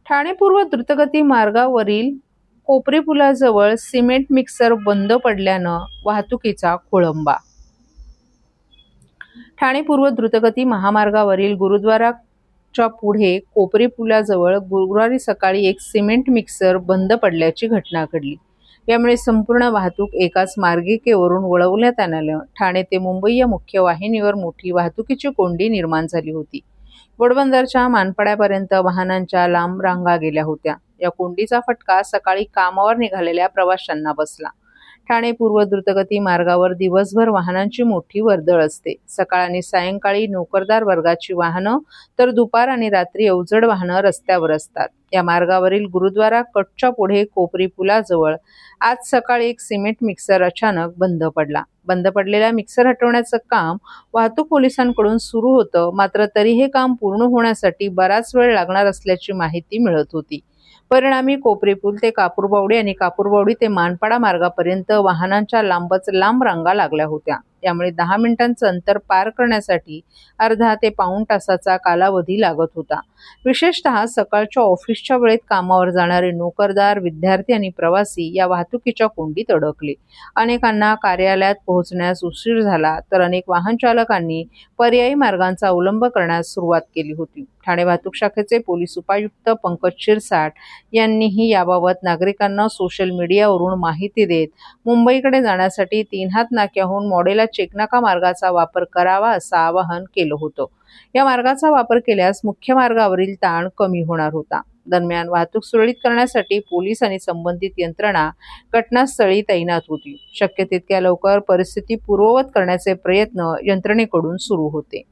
ठाणे पूर्व द्रुतगती मार्गावरील कोपरी पुलाजवळ सिमेंट मिक्सर बंद पडल्यानं वाहतुकीचा खोळंबा. ठाणे पूर्व द्रुतगती महामार्गावरील गुरुद्वाराच्या पुढे कोपरी पुलाजवळ गुरुवारी सकाळी एक सिमेंट मिक्सर बंद पडल्याची घटना घडली. यामुळे संपूर्ण वाहतूक एकाच मार्गिकेवरून वळवण्यात आल्यानं ठाणे ते मुंबई या मुख्य वाहिनीवर मोठी वाहतुकीची कोंडी निर्माण झाली होती. घोडबंदरच्या मानपाड्यापर्यंत वाहनांच्या लांब रांगा गेल्या होत्या. या कोंडीचा फटका सकाळी कामावर निघालेल्या प्रवाशांना बसला. ठाणे पूर्व द्रुतगती मार्गावर दिवसभर वाहनांची मोठी वर्दळ असते. सकाळ आणि सायंकाळी नोकरदार वर्गाची वाहनं तर दुपार आणि रात्री अवजड वाहनं रस्त्यावर असतात. या मार्गावरील गुरुद्वारा कटच्या पुढे कोपरी पुलाजवळ आज सकाळी एक सिमेंट मिक्सर अचानक बंद पडला. बंद पडलेला मिक्सर हटवण्याचं काम वाहतूक पोलिसांकडून सुरू होतं. मात्र तरी हे काम पूर्ण होण्यासाठी बराच वेळ लागणार असल्याची माहिती मिळत होती. परिणामी कोपरी पूल ते कापूरबावडी आणि कापूरबावडी ते मानपाडा मार्गापर्यंत वाहनांच्या लांबच लांब रांगा लागल्या होत्या. यामुळे 10 मिनिटांचं अंतर पार करण्यासाठी अर्धा ते पाऊण तासाचा कालावधी लागत होता. विशेषतः सकाळच्या ऑफिसच्या वेळेत कामावर जाणारे नोकरदार, विद्यार्थी आणि प्रवासी या वाहतुकीच्या कोंडीत अडकले. अनेकांना कार्यालयात पोहोचण्यास उशीर झाला, तर अनेक वाहन चालकांनी पर्यायी मार्गांचा अवलंब करण्यास सुरुवात केली होती. ठाणे वाहतूक शाखेचे पोलीस उपायुक्त पंकज शिरसाट यांनीही याबाबत नागरिकांना सोशल मीडियावरून माहिती देत मुंबईकडे जाण्यासाठी 3 हात नाक्याहून मॉडेला चेकनाका मार्गाचा वापर करावा असं आवाहन केलं होतं. या मार्गाचा वापर केल्यास मुख्य मार्गावरील ताण कमी होणार होता. दरम्यान वाहतूक सुरळीत करण्यासाठी पोलीस आणि संबंधित यंत्रणा घटनास्थळी तैनात होती. शक्य तितक्या लवकर परिस्थिती पूर्ववत करण्याचे प्रयत्न यंत्रणेकडून सुरू होते.